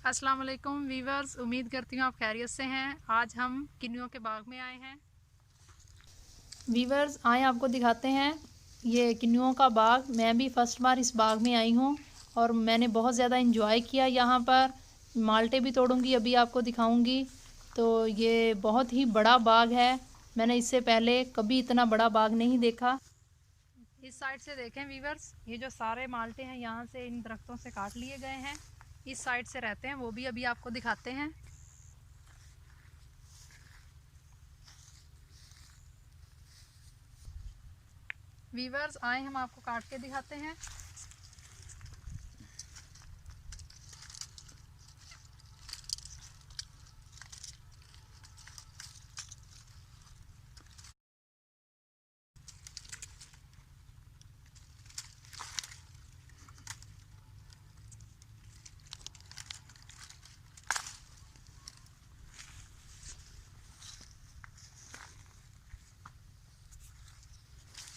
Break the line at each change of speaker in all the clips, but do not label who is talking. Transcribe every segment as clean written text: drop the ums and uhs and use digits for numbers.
अस्सलाम वालेकुम वीवर्स, उम्मीद करती हूँ आप खैरियत से हैं। आज हम किन्नुओं के बाग में आए हैं। वीवर्स आए आपको दिखाते हैं ये किन्नुओं का बाग। मैं भी फ़र्स्ट बार इस बाग में आई हूँ और मैंने बहुत ज़्यादा इंजॉय किया। यहाँ पर माल्टे भी तोड़ूंगी, अभी आपको दिखाऊंगी। तो ये बहुत ही बड़ा बाग है, मैंने इससे पहले कभी इतना बड़ा बाग नहीं देखा। इस साइड से देखें वीवर्स, ये जो सारे माल्टे हैं यहाँ से इन दरख्तों से काट लिए गए हैं। इस साइड से रहते हैं, वो भी अभी आपको दिखाते हैं। वीवर्स आए हम आपको काट के दिखाते हैं।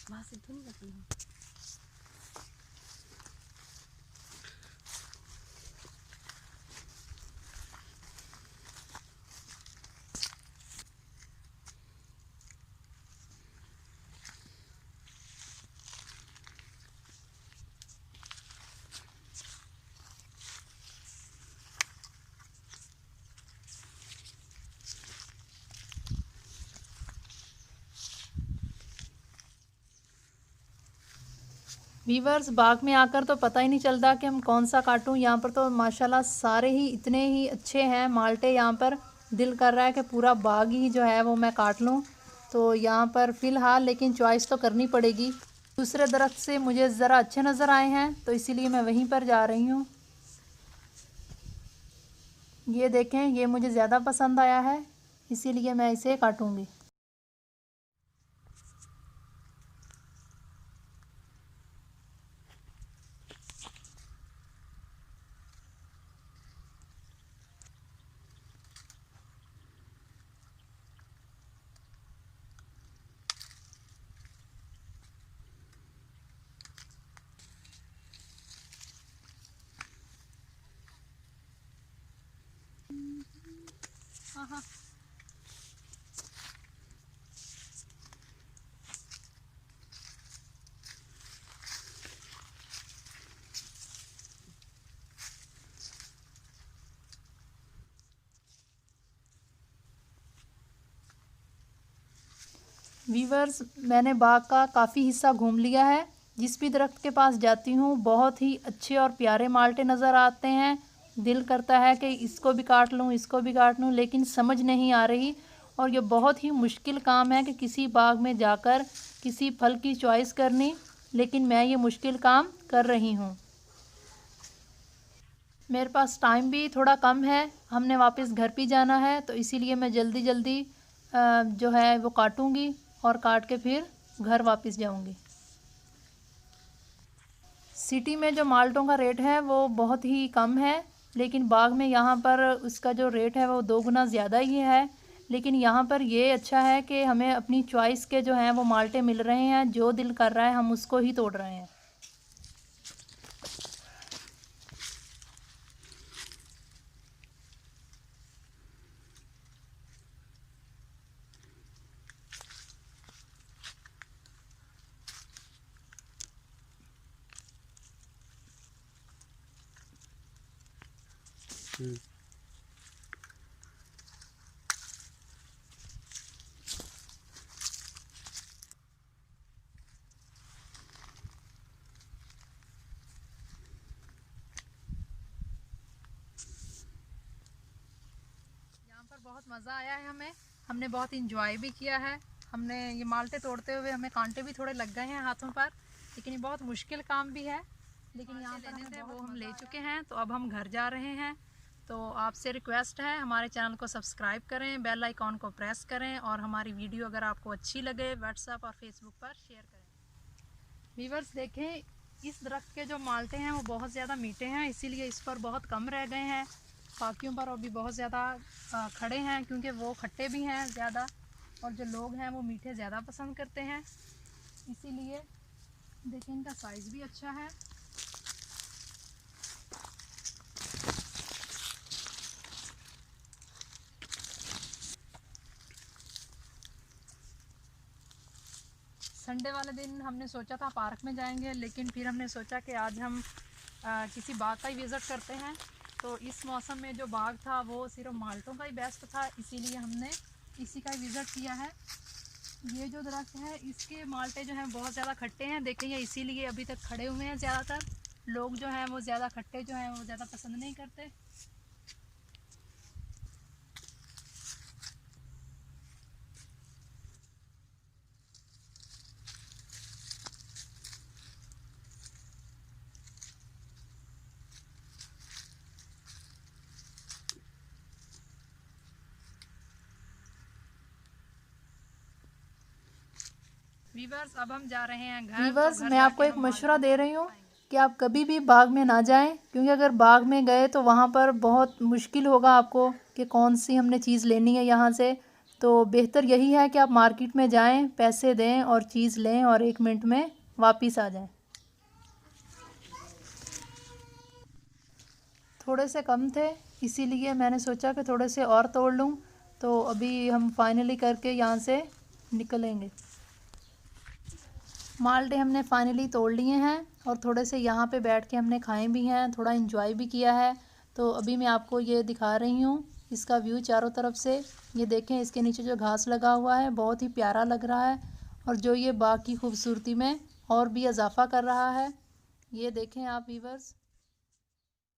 वहाँ से तो नहीं निकली। वीवर्स बाग में आकर तो पता ही नहीं चलता कि हम कौन सा काटूं। यहाँ पर तो माशाल्लाह सारे ही इतने ही अच्छे हैं माल्टे। यहाँ पर दिल कर रहा है कि पूरा बाग ही जो है वो मैं काट लूं। तो यहाँ पर फ़िलहाल लेकिन चॉइस तो करनी पड़ेगी। दूसरे दरख्त से मुझे ज़रा अच्छे नज़र आए हैं तो इसीलिए मैं वहीं पर जा रही हूँ। ये देखें, ये मुझे ज़्यादा पसंद आया है, इसीलिए मैं इसे काटूँगी। हाँ हाँ, वीवर्स मैंने बाग का काफ़ी हिस्सा घूम लिया है। जिस भी दरख्त के पास जाती हूँ बहुत ही अच्छे और प्यारे माल्टे नज़र आते हैं। दिल करता है कि इसको भी काट लूँ, इसको भी काट लूँ, लेकिन समझ नहीं आ रही। और ये बहुत ही मुश्किल काम है कि किसी बाग में जाकर किसी फल की चॉइस करनी, लेकिन मैं ये मुश्किल काम कर रही हूँ। मेरे पास टाइम भी थोड़ा कम है, हमने वापस घर भी जाना है, तो इसीलिए मैं जल्दी जल्दी जो है वो काटूँगी और काट के फिर घर वापस जाऊँगी। सिटी में जो माल्टों का रेट है वो बहुत ही कम है, लेकिन बाग में यहाँ पर उसका जो रेट है वो 2 गुना ज़्यादा ही है। लेकिन यहाँ पर ये अच्छा है कि हमें अपनी चॉइस के जो हैं वो माल्टे मिल रहे हैं, जो दिल कर रहा है हम उसको ही तोड़ रहे हैं। यहाँ पर बहुत मज़ा आया है हमें, हमने बहुत इंजॉय भी किया है। हमने ये माल्टे तोड़ते हुए हमें कांटे भी थोड़े लग गए हैं हाथों पर, लेकिन ये बहुत मुश्किल काम भी है। लेकिन यहाँ पर लेने थे वो हम ले चुके हैं, तो अब हम घर जा रहे हैं। तो आपसे रिक्वेस्ट है हमारे चैनल को सब्सक्राइब करें, बेल आइकॉन को प्रेस करें और हमारी वीडियो अगर आपको अच्छी लगे व्हाट्सएप और फेसबुक पर शेयर करें। व्यूअर्स देखें, इस दरख्त के जो माल्टे हैं वो बहुत ज़्यादा मीठे हैं, इसीलिए इस पर बहुत कम रह गए हैं। बाकियों पर अभी बहुत ज़्यादा खड़े हैं, क्योंकि वो खट्टे भी हैं ज़्यादा और जो लोग हैं वो मीठे ज़्यादा पसंद करते हैं। इसीलिए देखें इनका साइज़ भी अच्छा है। संडे वाले दिन हमने सोचा था पार्क में जाएंगे, लेकिन फिर हमने सोचा कि आज हम किसी बाग का ही विज़िट करते हैं। तो इस मौसम में जो बाग था वो सिर्फ माल्टों का ही बेस्ट था, इसीलिए हमने इसी का ही विज़िट किया है। ये जो दरख्त है इसके माल्टे जो हैं बहुत ज़्यादा खट्टे हैं, देखें, इसीलिए अभी तक खड़े हुए हैं। ज़्यादातर लोग जो हैं वो ज़्यादा खट्टे जो हैं वो ज़्यादा पसंद नहीं करते। वीवर्स, अब हम जा रहे हैं घर।
वीवर्स, मैं आपको एक मशवरा दे रही हूँ कि आप कभी भी बाग में ना जाएं, क्योंकि अगर बाग में गए तो वहाँ पर बहुत मुश्किल होगा आपको कि कौन सी हमने चीज़ लेनी है यहाँ से। तो बेहतर यही है कि आप मार्केट में जाएं, पैसे दें और चीज़ लें और 1 मिनट में वापस आ जाएं। थोड़े से कम थे, इसीलिए मैंने सोचा कि थोड़े से और तोड़ लूँ। तो अभी हम फाइनली करके यहाँ से निकलेंगे। माल्टे हमने फाइनली तोड़ लिए हैं और थोड़े से यहाँ पे बैठ के हमने खाए भी हैं, थोड़ा एंजॉय भी किया है। तो अभी मैं आपको ये दिखा रही हूँ इसका व्यू चारों तरफ से। ये देखें, इसके नीचे जो घास लगा हुआ है बहुत ही प्यारा लग रहा है और जो ये बाग की खूबसूरती में और भी इजाफा कर रहा है। ये देखें आप वीवर्स।